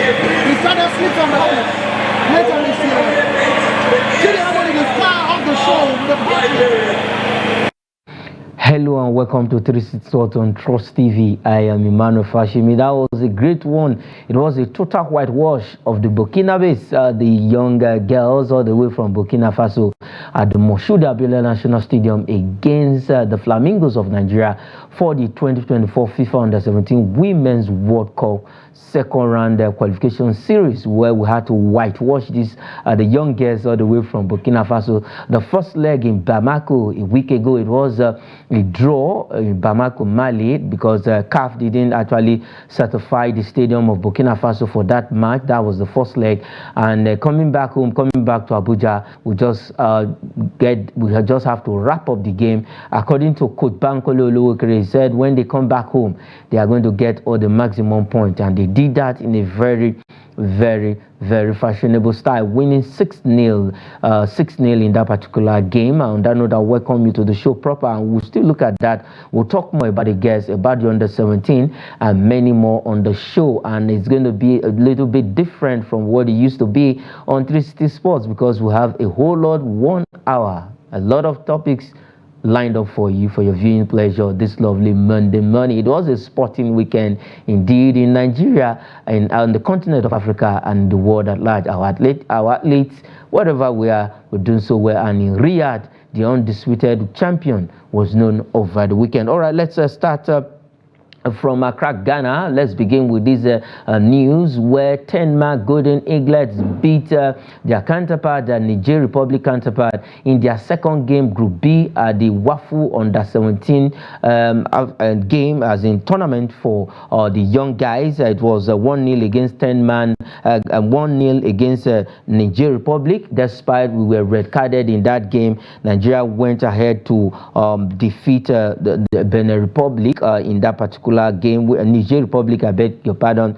He started sleep on the helmet. Later this year. See the harmony, the star of the show with the party. Hello and welcome to 360 Sports on Trust TV. I am Emmanuel Fashimi. That was a great one. It was a total whitewash of the Burkinabes, the young girls all the way from Burkina Faso at the Moshood Abiola National Stadium against the Flamingos of Nigeria for the 2024 FIFA Under-17 Women's World Cup second round qualification series, where we had to whitewash this the young girls all the way from Burkina Faso. The first leg in Bamako a week ago, it was a draw in Bamako, Mali, because CAF didn't actually certify the stadium of Burkina Faso for that match. That was the first leg, and coming back home, coming back to Abuja, we just just have to wrap up the game. According to Coach Bankole Oluwokere, he said when they come back home, they are going to get all the maximum points, and they did that in a very, very fashionable style, winning 6-0 in that particular game. And on that note, I welcome you to the show proper, and we'll still look at that. We'll talk more about the guests, about the under-17, and many more on the show. And it's going to be a little bit different from what it used to be on 360 Sports, because we have a whole lot, 1 hour, a lot of topics lined up for you, for your viewing pleasure this lovely Monday morning. It was a sporting weekend indeed in Nigeria and on the continent of Africa and the world at large. Our athletes, wherever we are, we're doing so well. And in Riyadh, the undisputed champion was known over the weekend. All right, let's start from Accra, Ghana. Let's begin with this news where 10-man Golden Eaglets beat their counterpart, the Niger Republic counterpart, in their second game, Group B, the Wafu Under-17 game, as in tournament for the young guys. It was 1-0 against 10-man, 1-0 against Niger Republic. Despite we were red-carded in that game, Nigeria went ahead to defeat the Benin Republic in that particular game. Niger Republic, I beg your pardon,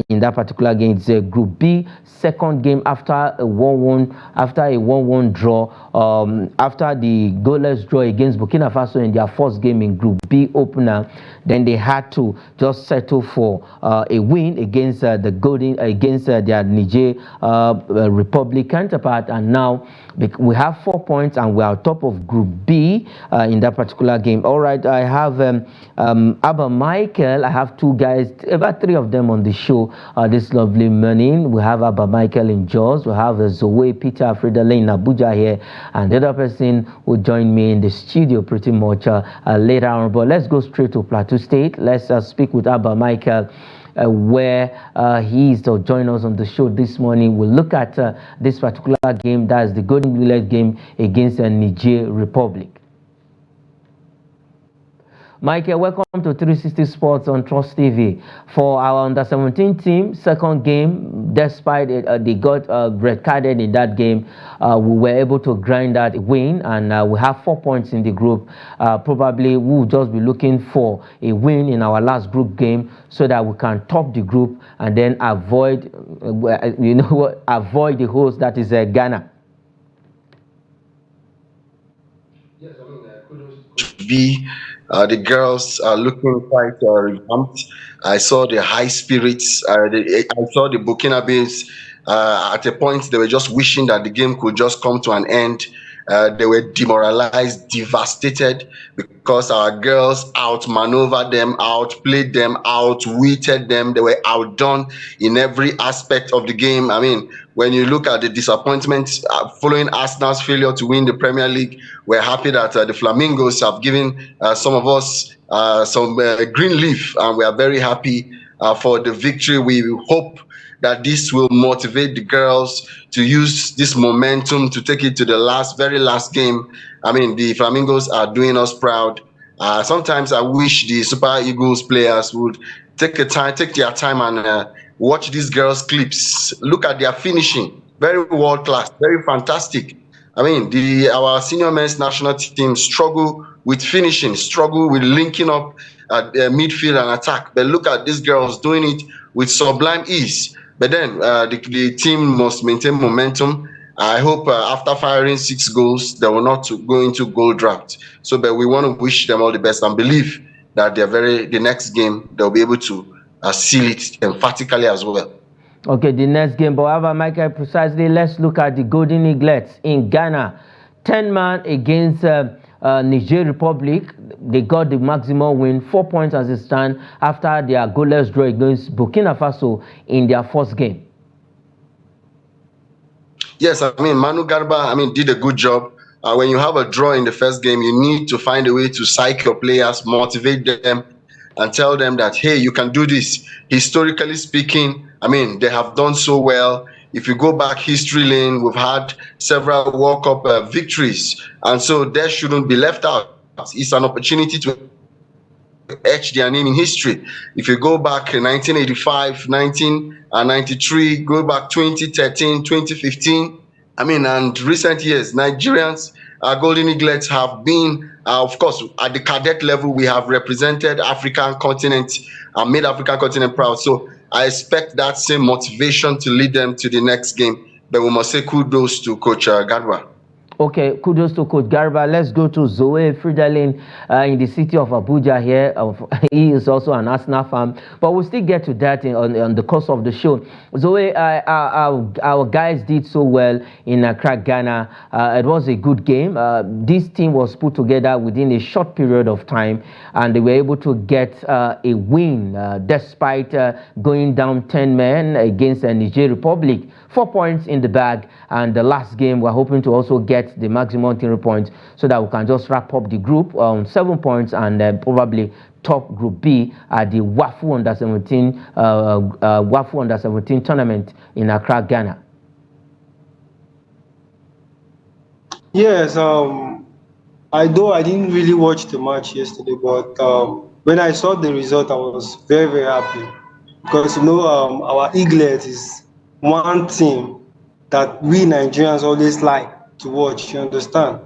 in that particular game. It's a Group B second game after a 1-1 draw, after the goalless draw against Burkina Faso in their first game in Group B opener. Then they had to just settle for a win against their Niger Republic counterpart, and now we have 4 points and we are top of Group B in that particular game. All right, I have Abba Michael. I have two guys, about 3 of them on the show this lovely morning. We have Abba Michael in Jos. We have Zoe Peter Fredele in Abuja here, and the other person will join me in the studio pretty much later on. But let's go straight to Plateau State. Let's speak with Abba Michael, where he is to join us on the show this morning. We'll look at this particular game, that's the Golden Eaglet game against the Niger Republic. Michael, welcome to 360 Sports on Trust TV. For our under-17 team, second game, despite they got red-carded in that game, we were able to grind that win, and we have 4 points in the group. Probably we'll just be looking for a win in our last group game so that we can top the group and then avoid, avoid the host, that is Ghana. Yes, I mean, kudos to be. The girls are looking quite revamped. I saw the high spirits. I saw the Burkinabes. At a point, they were just wishing that the game could just come to an end. They were demoralized, devastated, because our girls outmaneuvered them, outplayed them, outwitted them. They were outdone in every aspect of the game. I mean, when you look at the disappointment following Arsenal's failure to win the Premier League, we're happy that the Flamingos have given some of us some green leaf, and we are very happy for the victory. We hope that this will motivate the girls to use this momentum to take it to the very last game. I mean, the Flamingos are doing us proud. Sometimes I wish the Super Eagles players would take their time and watch these girls' clips. Look at their finishing, very world class, very fantastic. I mean, our senior men's national team struggle with finishing, struggle with linking up at midfield and attack. But look at these girls doing it with sublime ease. But then the team must maintain momentum. I hope after firing 6 goals, they will not go into goal drought. So, but we want to wish them all the best and believe that the next game they'll be able to seal it emphatically as well. Okay, the next game, but however, Michael, precisely, let's look at the Golden Eaglets in Ghana. 10-man against Niger Republic. They got the maximum win, 4 points as it stands after their goalless draw against Burkina Faso in their first game. Yes, I mean, Manu Garba, did a good job. When you have a draw in the first game, you need to find a way to psych your players, motivate them, and tell them that, hey, you can do this. Historically speaking, they have done so well. If you go back history lane, we've had several World Cup victories, and so they shouldn't be left out. It's an opportunity to etch their name in history. If you go back in 1985, 1993, go back 2013, 2015, and recent years, Nigerians, Golden Eaglets have been, of course, at the cadet level, we have represented African continent and made African continent proud. So I expect that same motivation to lead them to the next game. But we must say kudos to Coach Gadwa. Okay, kudos to Coach Garba. Let's go to Zoe Friedlin in the city of Abuja here. He is also an Arsenal fan, but we'll still get to that on the course of the show. Zoe, our guys did so well in Accra, Ghana. It was a good game. This team was put together within a short period of time, and they were able to get a win despite going down 10 men against the Niger Republic. 4 points in the bag, and the last game we're hoping to also get the maximum 3 points so that we can just wrap up the group on 7 points and probably top Group B at the Wafu Under 17 tournament in Accra, Ghana. Yes, I didn't really watch the match yesterday, but when I saw the result, I was very, very happy because our Eaglets is one team that we Nigerians always like to watch, you understand?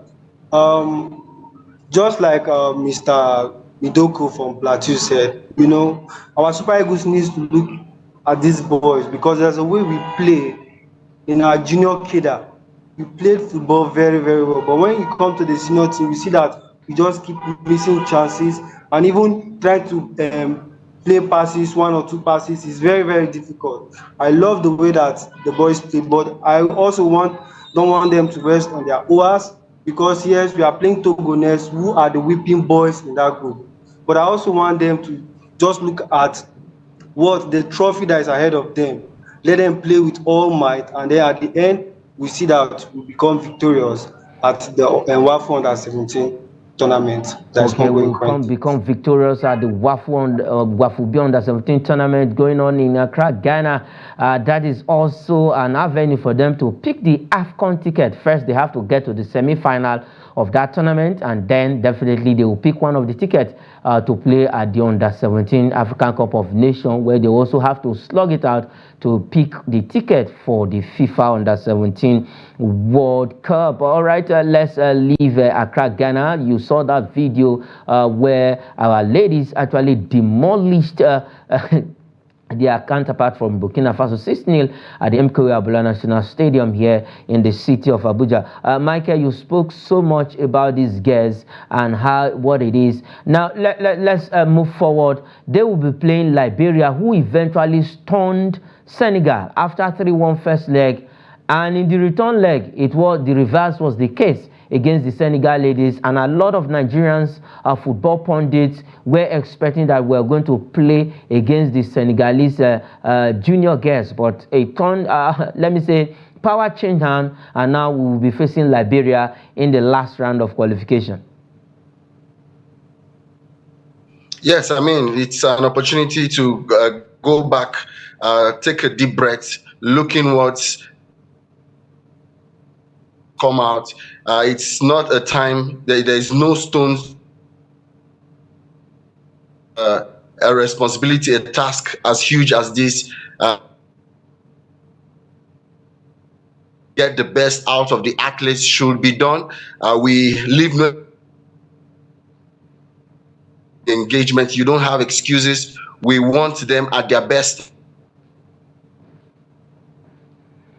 Just like Mr. Midoku from Plateau said, our Super Eagles needs to look at these boys because there's a way we play in our junior cadre. We played football very, very well, but when you come to the senior team, you see that we just keep missing chances, and even trying to play passes, 1 or 2 passes is very, very difficult. I love the way that the boys play, but I also don't want them to rest on their oars because yes, we are playing Togonese, who are the whipping boys in that group. But I also want them to just look at what the trophy that is ahead of them. Let them play with all might, and then at the end, we see that we become victorious at the Wafu Under 17 tournament. Okay, we'll become victorious at the Wafu Under 17 tournament going on in Accra, Ghana. That is also an avenue for them to pick the AFCON ticket. First, they have to get to the semi-final of that tournament, and then definitely they will pick one of the tickets to play at the Under 17 African Cup of Nations, where they also have to slug it out to pick the ticket for the FIFA Under 17 World Cup. All right, let's leave Accra, Ghana. You saw that video where our ladies actually demolished their counterpart from Burkina Faso 6-0 at the MKO Abiola National Stadium here in the city of Abuja. Michael, you spoke so much about these girls and what it is. Now let's move forward. They will be playing Liberia, who eventually stunned Senegal after 3-1 first leg, and in the return leg, the reverse was the case against the Senegal ladies, and a lot of Nigerians football pundits were expecting that we're going to play against the Senegalese junior girls, but it turned, let me say, power changed hand, and now we will be facing Liberia in the last round of qualification. Yes, it's an opportunity to go back, take a deep breath, look inwards, come out. It's not a time, there is no stones, a responsibility, a task as huge as this. Get the best out of the athletes should be done. We leave no engagement. You don't have excuses. We want them at their best.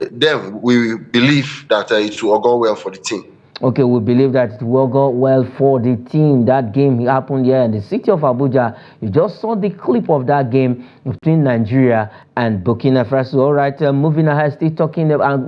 Then we believe that it will go well for the team. Okay, we believe that it will go well for the team. That game happened here in the city of Abuja. You just saw the clip of that game between Nigeria and Burkina Faso. All right, moving ahead, still talking about,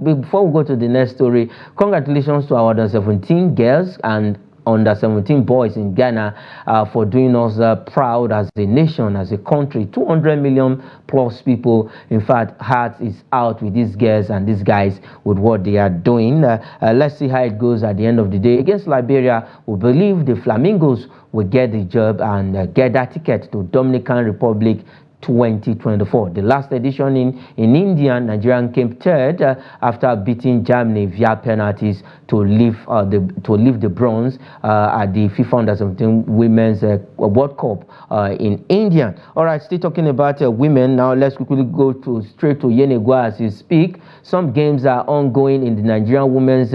before we go to the next story, congratulations to our under 17 girls and under 17 boys in Ghana for doing us proud as a nation, as a country. 200 million plus people. In fact, heart is out with these girls and these guys with what they are doing. Let's see how it goes at the end of the day. Against Liberia, we believe the Flamingos will get the job and get that ticket to Dominican Republic 2024. The last edition in India, Nigeria came third after beating Germany via penalties to leave the bronze at the FIFA Under-17 Women's World Cup in India. All right, still talking about women now. Let's quickly go straight to Yenegua as you speak. Some games are ongoing in the Nigerian Women's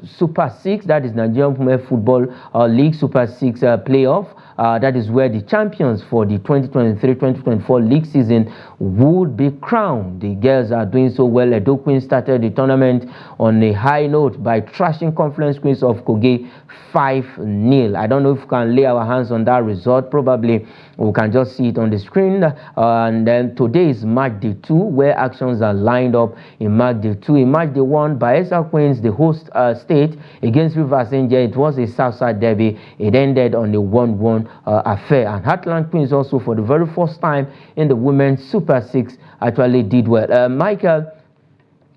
Super 6, that is Nigerian Women Football League Super 6 playoff. That is where the champions for the 2023-2024 league season would be crowned. The girls are doing so well. Edo Queens started the tournament on a high note by trashing Conference Queens of Kogi 5-0. I don't know if we can lay our hands on that result. Probably we can just see it on the screen. And then today is match day 2, where actions are lined up in match day 2. In match day 1, Bayelsa Queens, the host state, against Rivers Angel. It was a Southside derby. It ended on a 1-1 affair. And Heartland Queens also, for the very first time in the Women's Super 6, actually did well. Michael,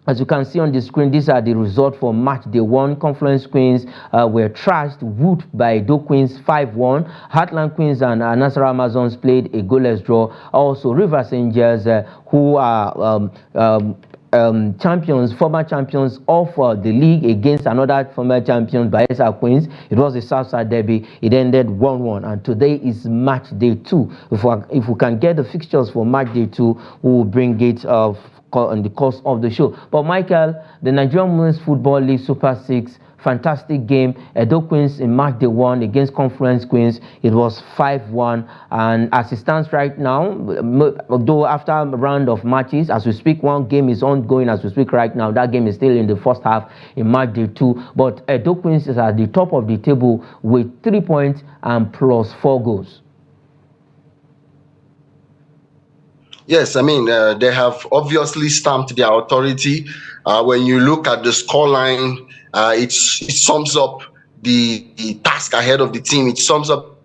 as you can see on the screen, these are the results for match day 1. Confluence Queens were trashed, whooped by Edo Queens 5-1. Heartland Queens and Nasarawa Amazons played a goalless draw. Also, Rivers Angels, who are champions, former champions of the league, against another former champion, Bayelsa Queens. It was a Southside derby. It ended 1-1, and today is match day 2. If we can get the fixtures for match day 2, we will bring it on the course of the show. But Michael, the Nigerian Women's Football League Super 6, fantastic game. Edo Queens in match day 1 against Conference Queens, it was 5-1. And as it stands right now, although after a round of matches, as we speak, one game is ongoing as we speak right now. That game is still in the first half in match day 2. But Edo Queens is at the top of the table with 3 points and plus 4 goals. Yes, I mean, they have obviously stamped their authority. When you look at the scoreline, it sums up the task ahead of the team. It sums up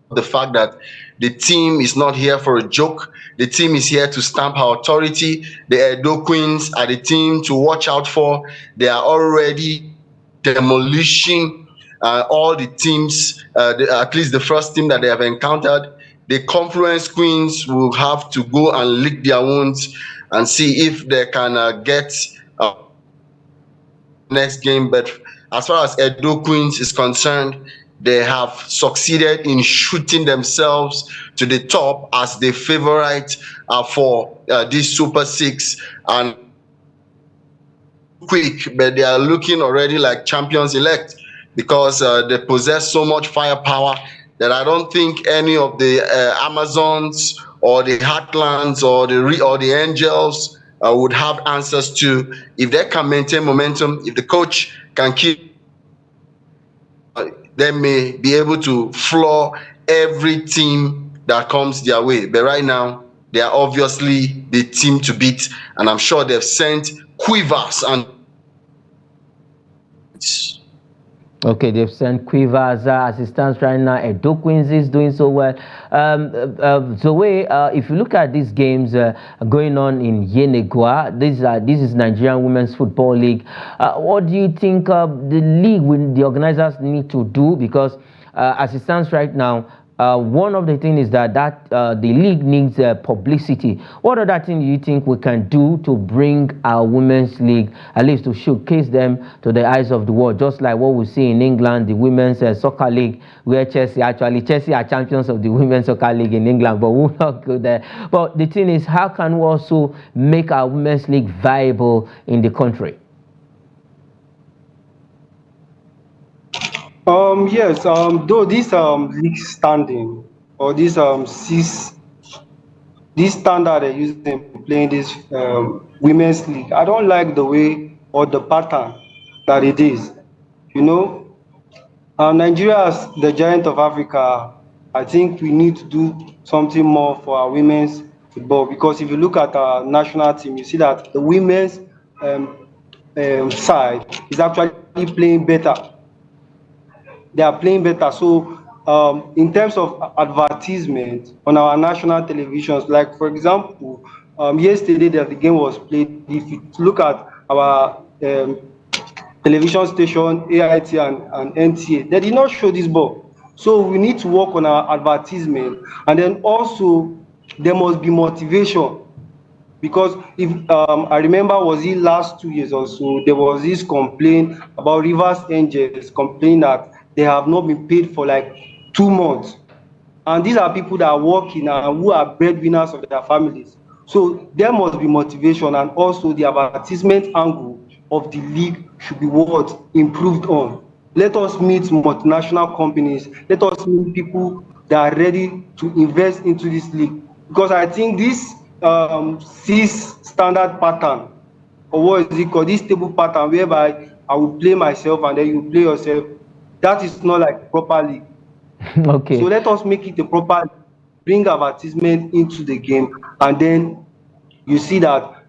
the fact that the team is not here for a joke. The team is here to stamp our authority. The Edo Queens are the team to watch out for. They are already demolishing all the teams, at least the first team that they have encountered. The Confluence Queens will have to go and lick their wounds and see if they can get next game. But as far as Edo Queens is concerned, they have succeeded in shooting themselves to the top as the favorite for this Super 6. And quick, but they are looking already like champions elect because they possess so much firepower that I don't think any of the Amazons or the Heartlands or the Angels would have answers to. If they can maintain momentum, if the coach can keep, they may be able to floor every team that comes their way. But right now, they are obviously the team to beat, and I'm sure they've sent quivers and. Okay, they've sent quivers as it stands right now. Edo Queens is doing so well. Zoe, if you look at these games going on in Yenegua, this is Nigerian Women's Football League. What do you think the league, the organizers need to do? Because as it stands right now, one of the things is that the league needs publicity. What other thing do you think we can do to bring our women's league, at least to showcase them to the eyes of the world, just like what we see in England, the women's soccer league, where Chelsea are champions of the women's soccer league in England, but we'll not go there. But the thing is, how can we also make our women's league viable in the country? Yes, though this league standing or this standard they're using playing this women's league, I don't like the way or the pattern that it is. You know, Nigeria as the giant of Africa, I think we need to do something more for our women's football, because if you look at our national team, you see that the women's um, side is actually playing better. They are playing better. So, in terms of advertisement on our national televisions, like for example, yesterday that the game was played, if you look at our television station, AIT and NTA, they did not show this ball. So we need to work on our advertisement, and then also there must be motivation, because if I remember, was it last 2 years or so, there was this complaint about Rivers Angels complaining that they have not been paid for like 2 months. And these are people that are working and who are breadwinners of their families. So there must be motivation, and also the advertisement angle of the league should be what improved on. Let us meet multinational companies. Let us meet people that are ready to invest into this league, because I think this six standard pattern, or what is it called, this table pattern whereby I will play myself and then you play yourself, that is not like proper league. Okay. So let us make it a proper, bring advertisement into the game, and then you see that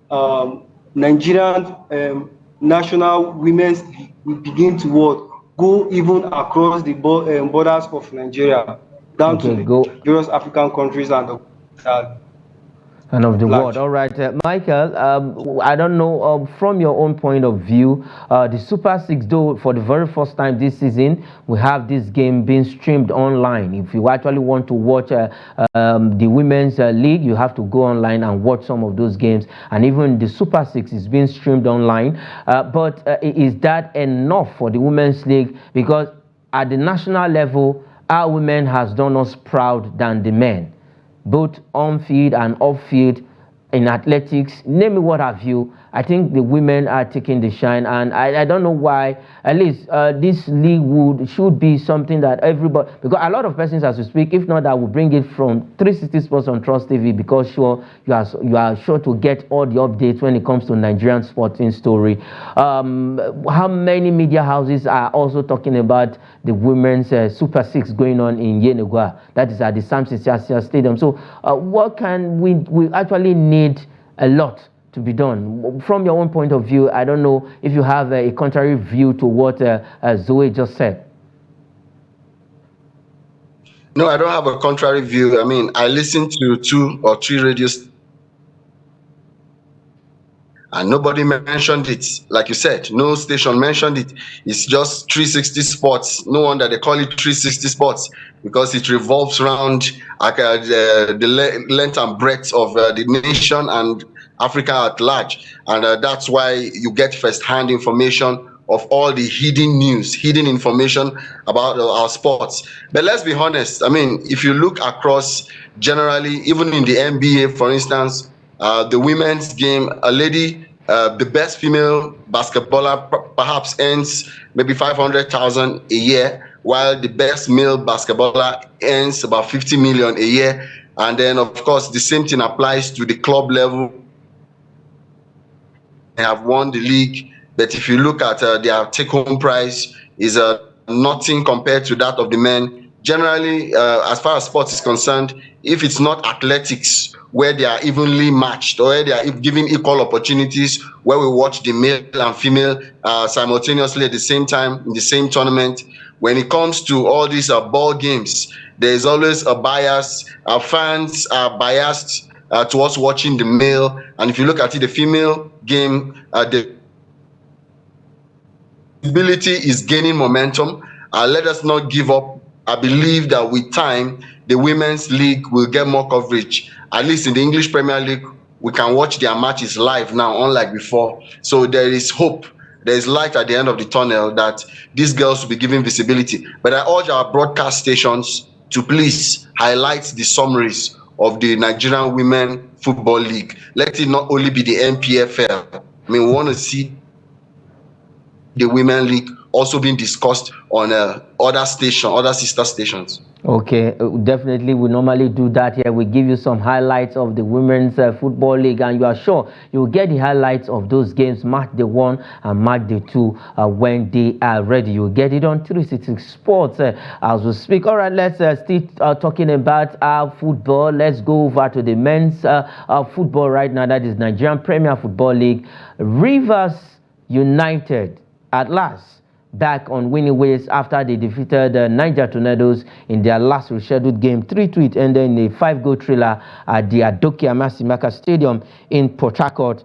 Nigerian national women's league will begin to what, go even across the borders of Nigeria down to Okay, the go. various African countries and And of the world. large. All right, Michael, I don't know, from your own point of view, the Super Six, though, for the very first time this season, we have this game being streamed online. If you actually want to watch the Women's League, you have to go online and watch some of those games. And even the Super Six is being streamed online. But is that enough for the Women's League? Because at the national level, our women has done us proud than the men, both on field and off field, in athletics, name me what have you. I think the women are taking the shine, and I don't know why. At least this league should be something that everybody, because a lot of persons as we speak, if not that, will bring it from 360 Sports on Trust TV, because sure you are sure to get all the updates when it comes to Nigerian sporting story. How many media houses are also talking about the women's Super Six going on in Yenagoa, that is at the Samson Siasia Stadium? So what can we actually need a lot to be done. From your own point of view, I don't know if you have a contrary view to what Zoe just said. No, I don't have a contrary view. I mean, I listen to 2 or 3 radios and nobody mentioned it. Like you said, no station mentioned it. It's just 360 Sports. No wonder they call it 360 Sports, because it revolves around the length and breadth of the nation and Africa at large. And that's why you get first-hand information of all the hidden news, hidden information about our sports. But let's be honest, I mean, if you look across generally, even in the NBA, for instance, the women's game, a lady, the best female basketballer perhaps earns maybe 500,000 a year, while the best male basketballer earns about 50 million a year. And then, of course, the same thing applies to the club level. They have won the league, but if you look at their take-home price, is nothing compared to that of the men. Generally, as far as sports is concerned, if it's not athletics where they are evenly matched, or where they are given equal opportunities, where we watch the male and female simultaneously at the same time in the same tournament, when it comes to all these ball games, there is always a bias. Our fans are biased towards watching the male, and if you look at it, the female game, the ability is gaining momentum. Let us not give up. I believe that with time, the women's league will get more coverage. At least in the English Premier League, we can watch their matches live now, unlike before. So there is hope. There is light at the end of the tunnel that these girls will be given visibility. But I urge our broadcast stations to please highlight the summaries of the Nigerian Women Football League. Let it not only be the NPFL. I mean, we want to see the Women League also being discussed on other sister stations. Okay, definitely. We normally do that here. We give you some highlights of the Women's Football League, and you are sure you'll get the highlights of those games, match day 1 and match day 2, when they are ready. You'll get it on 360 Sports as we speak. All right, let's still talking about football. Let's go over to the men's football right now. That is Nigerian Premier Football League. Rivers United at last back on winning ways after they defeated Niger Tornadoes in their last rescheduled game. 3-2 it ended in a 5-goal thriller at the Adokia Masimaka Stadium in Port Harcourt.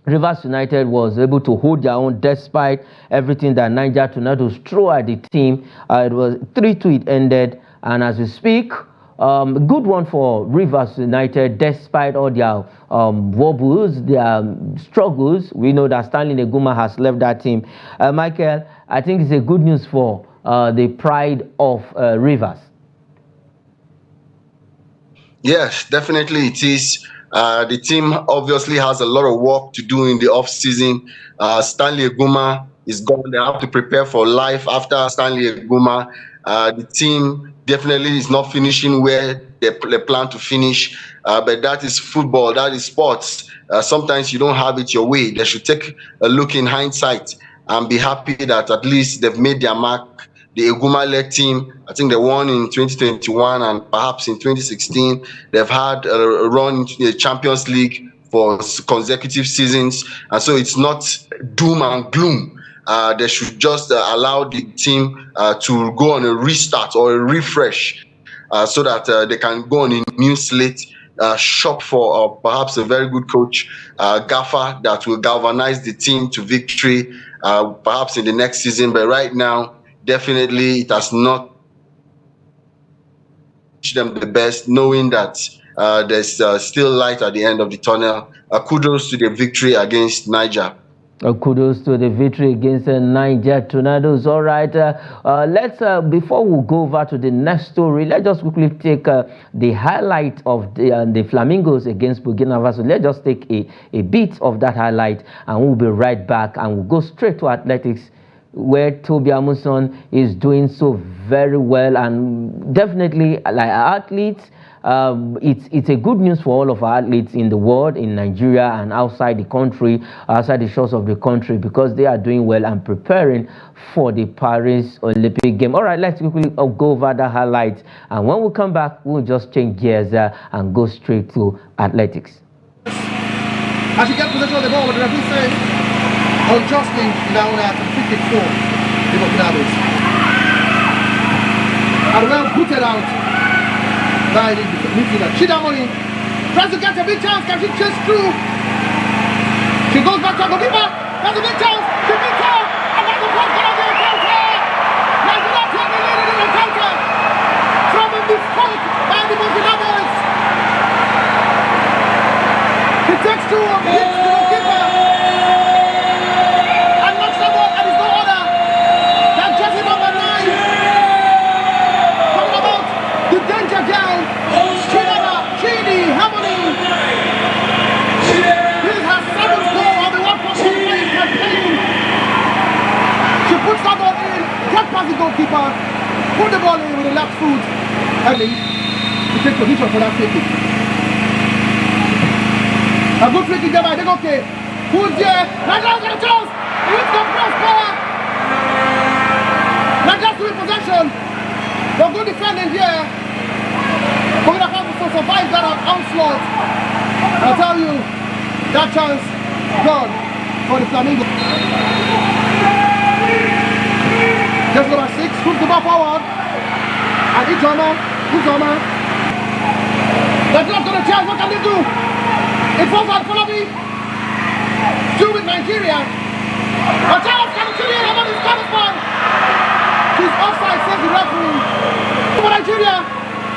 Rivers United was able to hold their own despite everything that Niger Tornadoes threw at the team. It was 3-2 it ended, and as we speak, good one for Rivers United despite all their wobbles, their struggles. We know that Stanley Neguma has left that team. Michael, I think it's a good news for the pride of Rivers. Yes, definitely it is. The team obviously has a lot of work to do in the off-season. Stanley Eguma is gone. They have to prepare for life after Stanley Eguma. The team definitely is not finishing where they plan to finish. But that is football. That is sports. Sometimes you don't have it your way. They should take a look in hindsight and be happy that at least they've made their mark. The Eguma-led team, I think they won in 2021 and perhaps in 2016. They've had a run in the Champions League for consecutive seasons. And so it's not doom and gloom. They should just allow the team to go on a restart or a refresh so that they can go on a new slate, shop for perhaps a very good coach, Gaffer, that will galvanize the team to victory perhaps in the next season. But right now, definitely it has not reached them the best, knowing that there's still light at the end of the tunnel. Kudos to the victory against Niger. Kudos to the victory against Niger Tornadoes. All right, let's before we go over to the next story, let's just quickly take the highlight of the Flamingos against Burkina Faso. Let's just take a bit of that highlight, and we'll be right back, and we'll go straight to athletics, where Toby Amuson is doing so very well, and definitely like athletes. It's a good news for all of our athletes in the world, in Nigeria and outside the country, outside the shores of the country, because they are doing well and preparing for the Paris Olympic game. All right, let's quickly go over the highlights, and when we come back, we'll just change gears and go straight to athletics. As you get possession of the ball, what the referee says, unjustly now at 54, the Burkinabe's. And well booted out by the midfielder. Chidamoni tries to get a big chance. Can she chase through? She goes back to the goalkeeper. There's a big chance. She beats her. And that's the cross going to be a counter. Nigeria take the lead in the counter. From a mistake by the Burkinabe's. He takes two of hits to the goalkeeper. And knocks the ball, and there's no order. That's jersey number 9. Talking about the danger girl. Chidi Harmony. This is her 7th goal on the World Cup campaign. She puts that ball in, get past the goalkeeper, put the ball in with the left foot, and to take position for that free kick. A good free kick there by Degoke. Who's there? Nigeria's got a chance. He hits the crossbar. Nigeria's doing possession. The good defending here. Burkina Faso survive that onslaught. I'll tell you, that chance gone for the Flamingo. Just number 6, puts the ball forward. And Ijoma. They're not going to chance, what can they do? It falls out Colombia. Still with Nigeria. A chance can Nigeria have on his cornerstone. She's offside, says the referee. For Nigeria.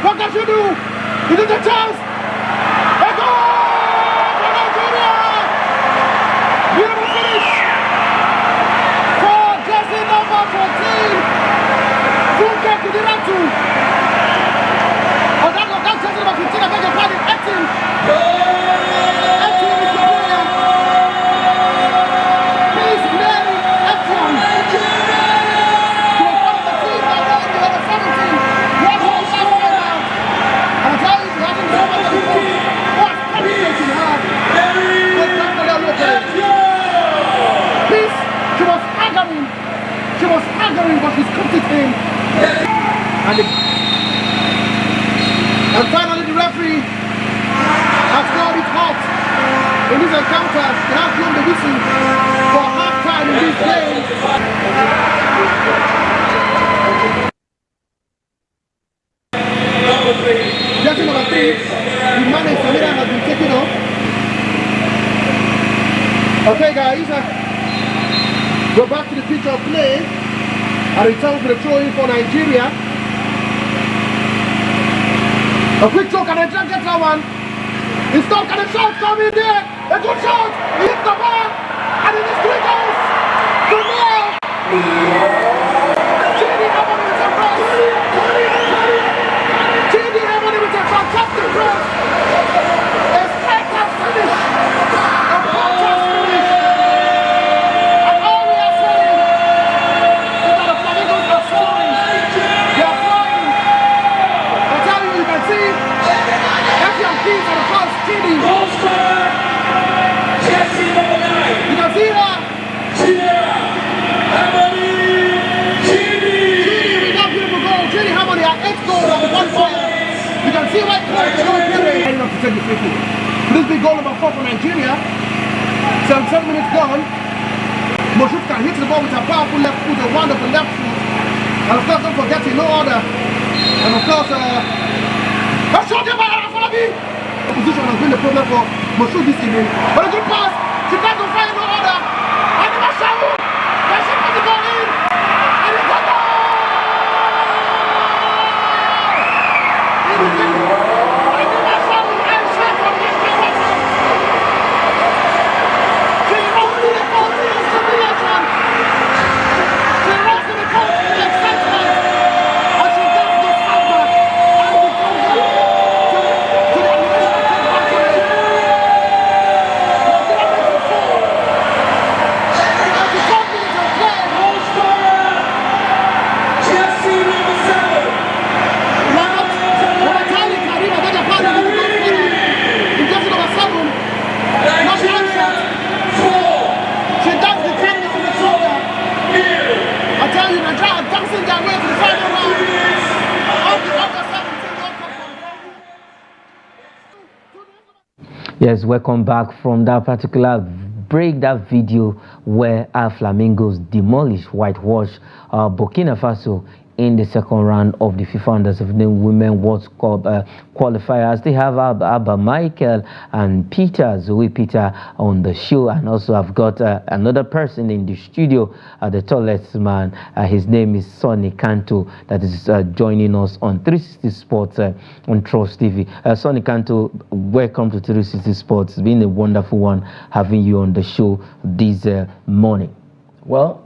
What can you do? Is it a chance? A goal for Nigeria! Beautiful finish for jersey number 14. Funke Kudiratu. Oh, that's jersey number 15. I beg your pardon. 18. 18 is the player. Please, Mary Etienne. And finally, the referee has called it halt in this encounter. They have blown the whistle for half-time in this game. Jersey number 3, the man in Samira has been taken off. Okay, guys, go back to the pitch of play. And return for the throw-in for Nigeria. A quick choke and a drag gets that one. He stopped and a shot coming there. A good shot. He hits the bar. And it is 3 goals to nil. Chidi Hamani with a press. Chidi Hamani with a fantastic press. A striker's finish. A puncher's finish. And all we are saying is that the Flamingos are scoring. They are flying. I tell you, you can see F.M. Keys on the first Chidi. You can see that. Chidi with that beautiful goal. Chidi Hamani had 8 goals on the 1 player. You can see why coach is not playing. Enough to take the free kick. This big goal number 4 for Nigeria. 7 minutes gone. Moshut can hit the ball with a powerful left foot, a wonderful left foot. And of course, don't forget no order. And of course, a shot there by Arafalabi. The position has been the problem for Moshut this evening. But a good pass. She tries to find no order. And the Mashawu. And she puts the ball in. And it's a goal. It is in. And the Mashawu and shot from the Mashawu. She runs to the goal to the simulation. She runs to the goal to the excitement. And she gets the samba. And the counter to the animation of the Mashawu. Yes, welcome back from that particular break, that video where our Flamingos demolished, whitewash Burkina Faso in the second round of the FIFA Under-17 Women World Cup qualifiers. They have Abba Michael and Peter, Zoe Peter on the show, and also I've got another person in the studio, the tallest man. His name is Sonny Kanto, that is joining us on 360 Sports on Trust TV. Sonny Kanto, welcome to 360 Sports. It's been a wonderful one having you on the show this morning. Well,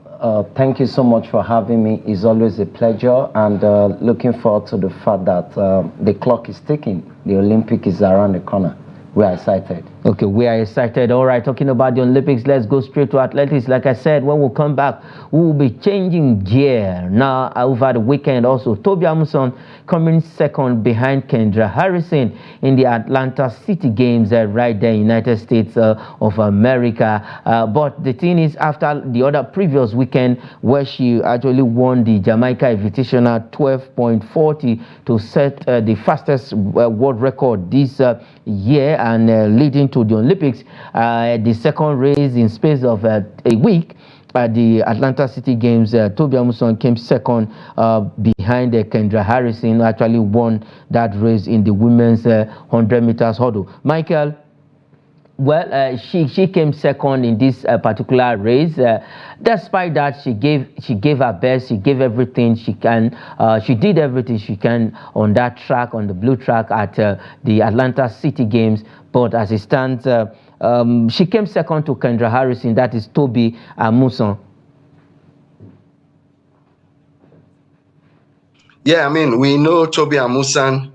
thank you so much for having me. It's always a pleasure, and looking forward to the fact that the clock is ticking. The Olympic is around the corner. We are excited. Okay, we are excited. All right, talking about the Olympics, let's go straight to athletics. Like I said, when we come back, we will be changing gear. Now, over the weekend also, Toby Amuson coming second behind Kendra Harrison in the Atlanta City Games right there in the United States of America. But the thing is, after the other previous weekend where she actually won the Jamaica Invitational 12.40 to set the fastest world record this year and leading to the Olympics, the second race in space of a week at the Atlanta City Games, Toby Amuson came second behind Kendra Harrison, who actually won that race in the women's 100 meters hurdle. Michael, well, she came second in this particular race. Despite that, she gave her best. She gave everything she can. She did everything she can on that track, on the blue track at the Atlanta City Games. But as it stands, she came second to Kendra Harrison. That is Toby Amuson. Yeah, I mean, we know Toby Amusan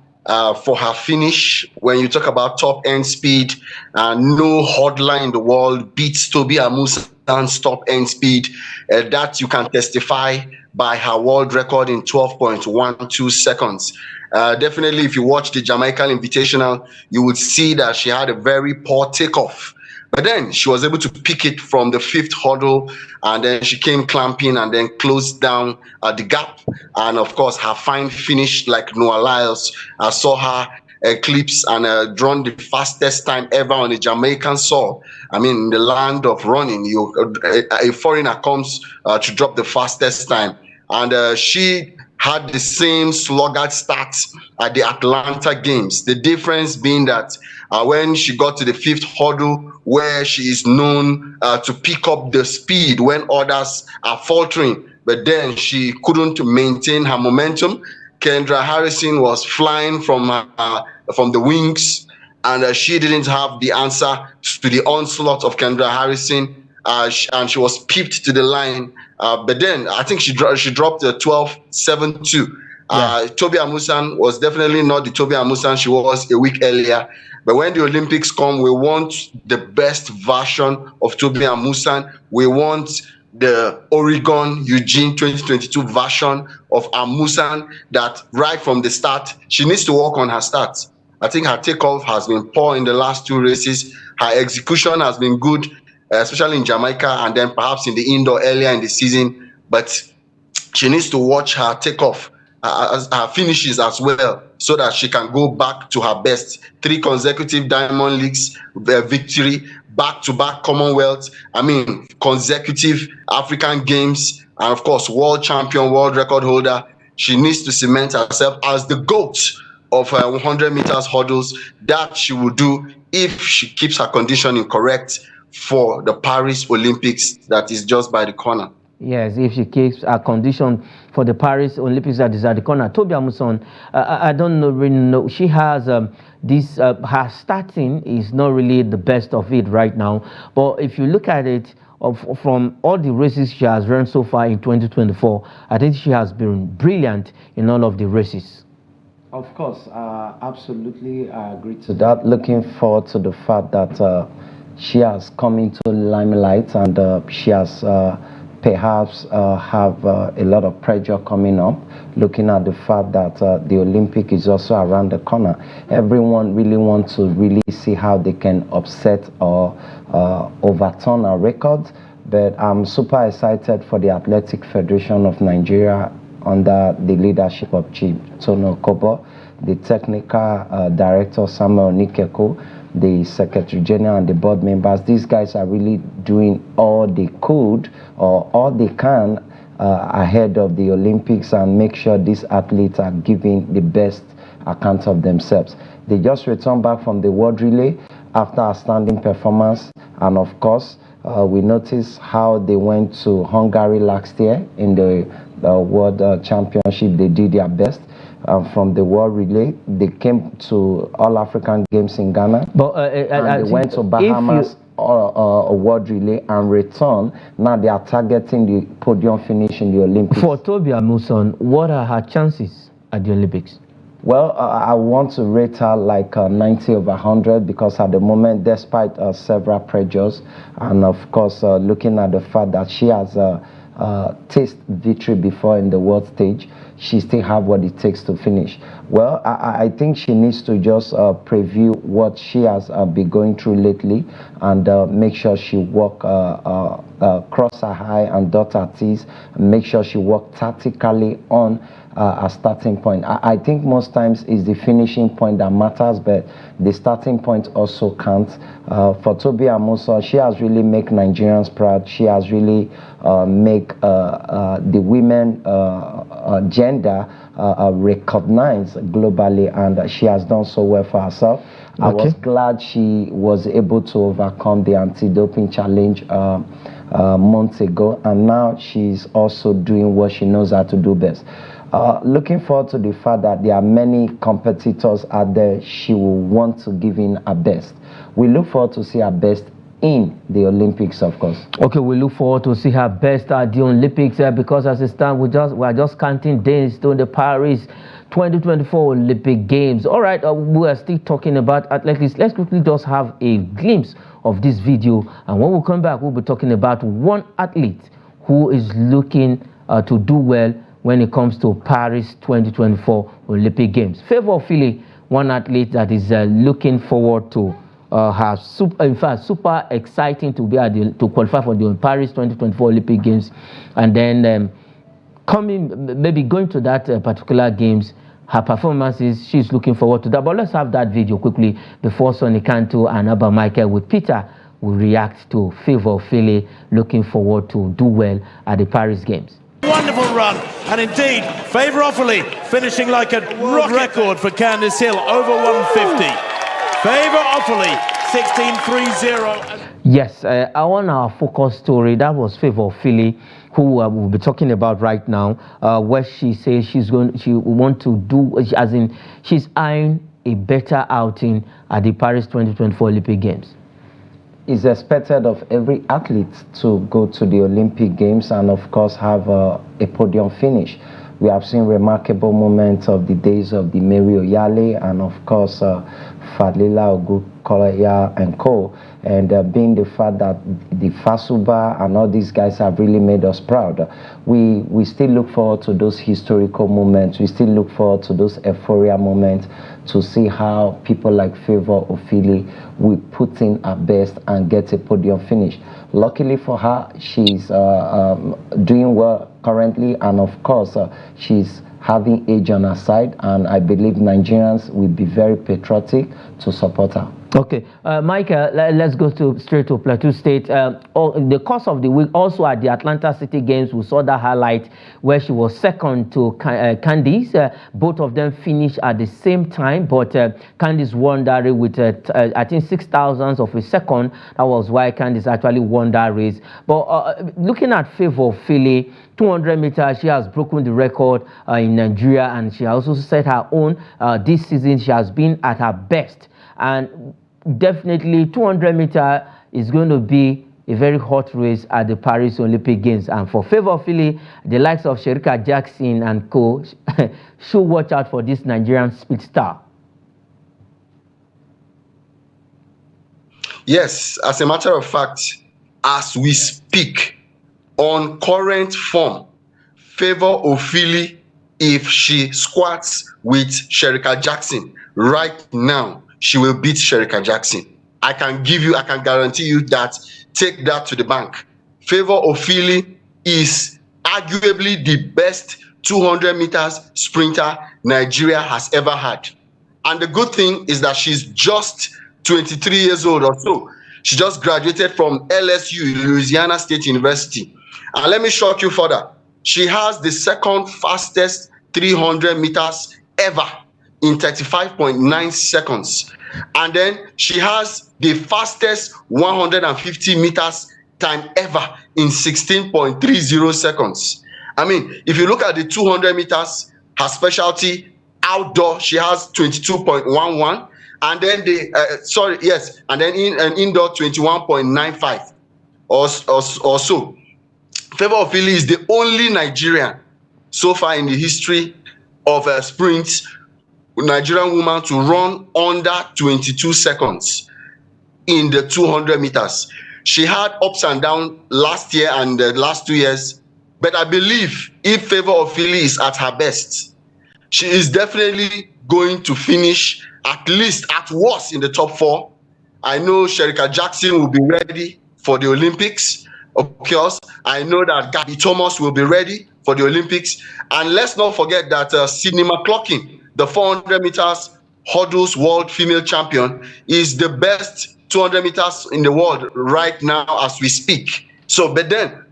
for her finish. When you talk about top end speed, no hurdler in the world beats Toby Amusan's top end speed. That you can testify by her world record in 12.12 seconds. Definitely, if you watch the Jamaican Invitational, you would see that she had a very poor takeoff. But then she was able to pick it from the fifth hurdle, and then she came clamping and then closed down the gap. And of course, her fine finish, like Noah Lyles, I saw her eclipse and drawn the fastest time ever on a Jamaican soil. I mean, in the land of running, a foreigner comes to drop the fastest time, and she had the same sluggard stats at the Atlanta Games. The difference being that when she got to the fifth hurdle, where she is known to pick up the speed when others are faltering, but then she couldn't maintain her momentum. Kendra Harrison was flying from the wings, and she didn't have the answer to the onslaught of Kendra Harrison, and she was pipped to the line. But then I think she dropped a 12.72. Toby Amusan was definitely not the Toby Amusan she was a week earlier. But when the Olympics come, we want the best version of Toby Amusan. We want the Oregon Eugene 2022 version of Amusan, that right from the start, she needs to work on her stats. I think her takeoff has been poor in the last two races. Her execution has been good, especially in Jamaica, and then perhaps in the indoor earlier in the season. But she needs to watch her takeoff, her finishes as well, so that she can go back to her best. 3 consecutive Diamond Leagues victory, back-to-back Commonwealth, consecutive African Games, and of course, world champion, world record holder. She needs to cement herself as the GOAT of 100 meters hurdles. That she will do if she keeps her conditioning correct for the Paris Olympics that is just by the corner. Yes, if she keeps her condition for the Paris Olympics that is at the corner. Toby Amusan, I don't really know. She has her starting is not really the best of it right now. But if you look at it, from all the races she has run so far in 2024, I think she has been brilliant in all of the races. Of course, absolutely, I agree to that. Looking forward to the fact that she has come into limelight, and she has perhaps have a lot of pressure coming up, looking at the fact that the Olympic is also around the corner. Everyone really wants to really see how they can upset or overturn our records, but I'm super excited for the Athletic Federation of Nigeria under the leadership of Chief Tono Kobo, the technical director Samuel Nikeko, the Secretary General and the board members. These guys are really doing all they could or all they can ahead of the Olympics, and make sure these athletes are giving the best account of themselves. They just returned back from the World Relay after a standing performance, and of course we noticed how they went to Hungary last year in the World Championship. They did their best. From the World Relay, they came to All African Games in Ghana, but and they went to Bahamas, a World Relay, and returned. Now they are targeting the podium finish in the Olympics. For Toby Amusan, what are her chances at the Olympics? Well, I want to rate her like 90 over 100, because at the moment, despite several pressures, and of course looking at the fact that she has taste victory before in the world stage, she still have what it takes to finish. Well, I think she needs to just preview what she has been going through lately, and make sure she work cross her eye and dot her T's, and make sure she work tactically on a starting point. I think most times it's the finishing point that matters, but the starting point also counts. For Toby Amusan, she has really made Nigerians proud. She has really make the women gender recognized globally, and she has done so well for herself. Okay. I was glad she was able to overcome the anti-doping challenge months ago, and now she's also doing what she knows how to do best. Looking forward to the fact that there are many competitors out there she will want to give in her best. We look forward to see her best in the Olympics, of course. Okay, we look forward to see her best at the Olympics because as it stands, we are just counting days to the Paris 2024 Olympic Games. All right, we are still talking about athletics. Let's quickly just have a glimpse of this video, and when we come back, we'll be talking about one athlete who is looking to do well when it comes to Paris 2024 Olympic Games. Favor Philly, one athlete that is looking forward to super exciting to be to qualify for the Paris 2024 Olympic Games, and then going to that particular games. Her performances, she's looking forward to that. But let's have that video quickly before Sonny Canto and Abba Michael with Peter will react to Favour Philly, looking forward to do well at the Paris Games. Wonderful run, and indeed, Favour Philly finishing like a world record for Candice Hill, over 150. Favour Philly, 16.30. Yes, I want our focus story. That was Favour Philly, who we'll be talking about right now, where she says she want to do, as in she's eyeing a better outing at the Paris 2024 Olympic Games. It's expected of every athlete to go to the Olympic Games and, of course, have a podium finish. We have seen remarkable moments of the days of the Mary Oyale and, of course, Fadlila Ogukoya and co. And being the fact that the Fasuba and all these guys have really made us proud, we still look forward to those historical moments. We still look forward to those euphoria moments to see how people like Favour Philly will put in her best and get a podium finish. Luckily for her, she's doing well currently, and of course, she's having age on her side, and I believe Nigerians will be very patriotic to support her. Okay, Michael, let's go straight to Plateau State. The course of the week, also at the Atlanta City Games, we saw that highlight where she was second to Candice. Both of them finished at the same time, but Candice won that race with, I think, 0.006 of a second. That was why Candice actually won that race. But looking at Favour Philly, 200 meters, she has broken the record in Nigeria, and she also set her own. This season, she has been at her best. And definitely 200 meter is going to be a very hot race at the Paris Olympic Games. And for Favour Philly, the likes of Sherika Jackson and co should watch out for this Nigerian speed star. Yes, as a matter of fact, as we speak, on current form, Favour Philly, if she squats with Sherika Jackson right now, she will beat Sherika Jackson. I can guarantee you that. Take that to the bank. Favour Philly is arguably the best 200 meters sprinter Nigeria has ever had. And the good thing is that she's just 23 years old or so. She just graduated from LSU, Louisiana State University. And let me shock you further. She has the second fastest 300 meters ever in 35.9 seconds. And then she has the fastest 150 meters time ever in 16.30 seconds. I mean, if you look at the 200 meters, her specialty outdoor, she has 22.11. And then and then in an indoor 21.95 or so. Favour Philly is the only Nigerian so far in the history of sprints, Nigerian woman to run under 22 seconds in the 200 meters. She had ups and downs last year and the last 2 years, but I believe if Favour Philly is at her best, she is definitely going to finish at least at worst in the top 4. I know Sherika Jackson will be ready for the Olympics. Of course, I know that Gabby Thomas will be ready for the Olympics. And let's not forget that Sydney McLaughlin, the 400 meters hurdles world female champion, is the best 200 meters in the world right now as we speak. So, but then,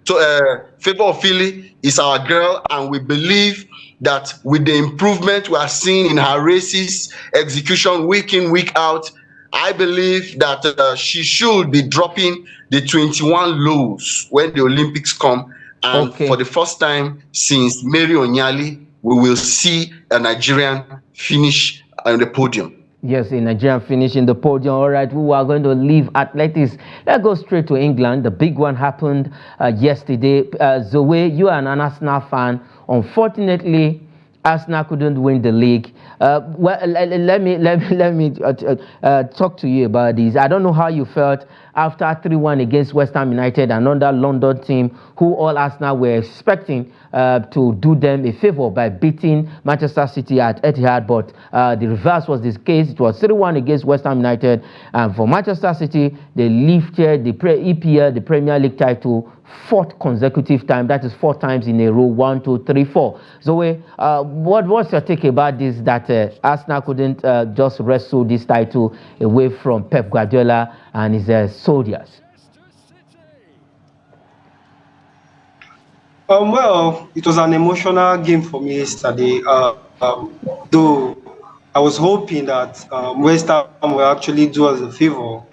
Favour Philly is our girl, and we believe that with the improvement we are seeing in her races, execution week in, week out, I believe that she should be dropping the 21 lows when the Olympics come. And for the first time since Mary Onyali, we will see a Nigerian finish on the podium. Yes, a Nigerian finish in the podium. All right, we are going to leave athletics. Let's go straight to England. The big one happened yesterday. Zoe, you are an Arsenal fan. Unfortunately, Arsenal couldn't win the league. Well, let me talk to you about this. I don't know how you felt after 3-1 against West Ham United, another London team who all Arsenal were expecting to do them a favor by beating Manchester City at Etihad, but the reverse was this case. It was 3-1 against West Ham United, and for Manchester City, they lifted the EPL, the Premier League title, 4th consecutive time. That is 4 times in a row. 1, 2, 3, 4. Zoe, what's your take about this, that Arsenal couldn't just wrestle this title away from Pep Guardiola and his soldiers? Well, it was an emotional game for me yesterday. Though I was hoping that West Ham will actually do us a favor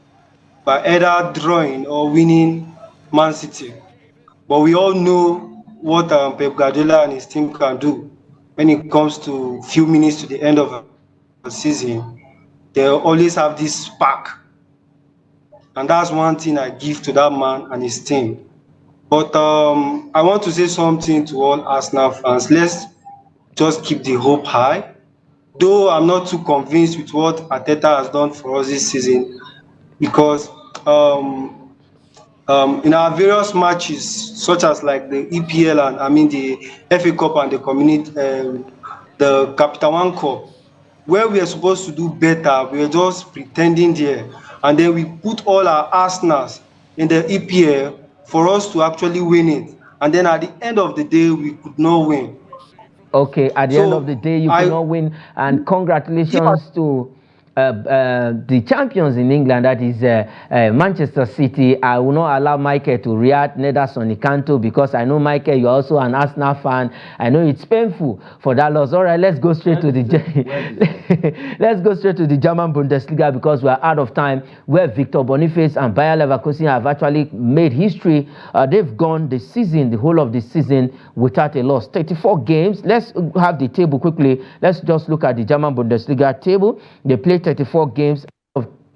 by either drawing or winning Man City. But we all know what Pep Guardiola and his team can do when it comes to few minutes to the end of the season. They always have this spark. And that's one thing I give to that man and his team. But I want to say something to all Arsenal fans. Let's just keep the hope high. Though I'm not too convinced with what Arteta has done for us this season, because in our various matches, such as like the EPL and the FA Cup and the community, the Capital One Cup, where we are supposed to do better, we are just pretending there, and then we put all our Arsenals in the EPL for us to actually win it, and then at the end of the day, we could not win. Okay, at the end of the day, you could not win, and congratulations to the champions in England, that is Manchester City. I will not allow Michael to react, neither Sonny Canto, because I know, Michael, you're also an Arsenal fan. I know it's painful for that loss. All right, let's go straight to the let's go straight to the German Bundesliga, because we're out of time, where Victor Boniface and Bayer Leverkusen have actually made history. They've gone the season, the whole of the season, without a loss. 34 games. Let's have the table quickly. Let's just look at the German Bundesliga table. They played 34 games.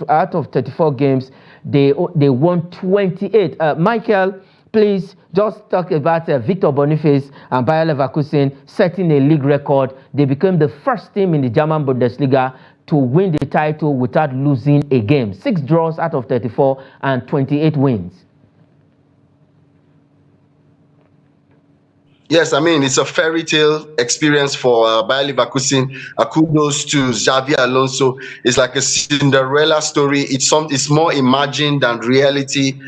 Out of 34 games, they won 28. Michael, please just talk about Victor Boniface and Bayer Leverkusen setting a league record. They became the first team in the German Bundesliga to win the title without losing a game. 6 draws out of 34 and 28 wins. Yes, I mean, it's a fairy tale experience for Bayer Leverkusen. Kudos to Xavi Alonso. It's like a Cinderella story. It's more imagined than reality.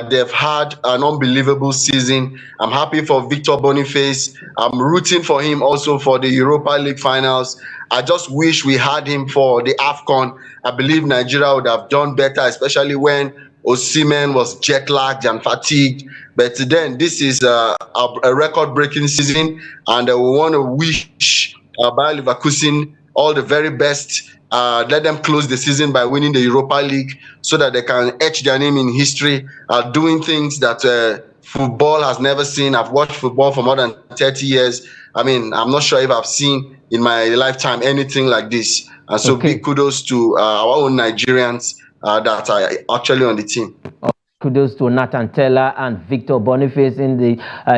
They've had an unbelievable season. I'm happy for Victor Boniface. I'm rooting for him also for the Europa League finals. I just wish we had him for the AFCON. I believe Nigeria would have done better, especially when Osimhen was jet-lagged and fatigued. But then this is a record-breaking season, and we want to wish Bayer Leverkusen all the very best. Let them close the season by winning the Europa League, so that they can etch their name in history, doing things that football has never seen. I've watched football for more than 30 years. I mean, I'm not sure if I've seen in my lifetime anything like this. And so big kudos to our own Nigerians that are actually on the team. Kudos to Nathan Teller and Victor Boniface in the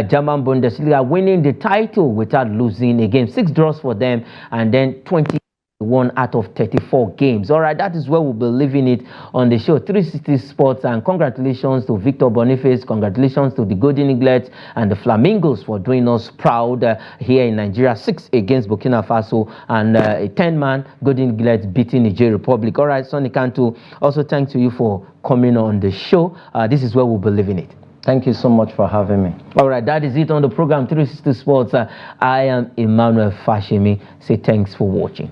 German Bundesliga, winning the title without losing a game. 6 draws for them, and then 21 out of 34 games. All right, that is where we'll be leaving it on the show. 360 Sports, and congratulations to Victor Boniface. Congratulations to the Golden Eaglets and the Flamingos for doing us proud here in Nigeria. 6 against Burkina Faso, and a 10-man Golden Eaglets beating Niger Republic. All right, Sonny Canto, also thanks to you for coming on the show. This is where we'll be leaving it. Thank you so much for having me. All right, that is it on the program 360 Sports. I am Emmanuel Fashimi. Say thanks for watching.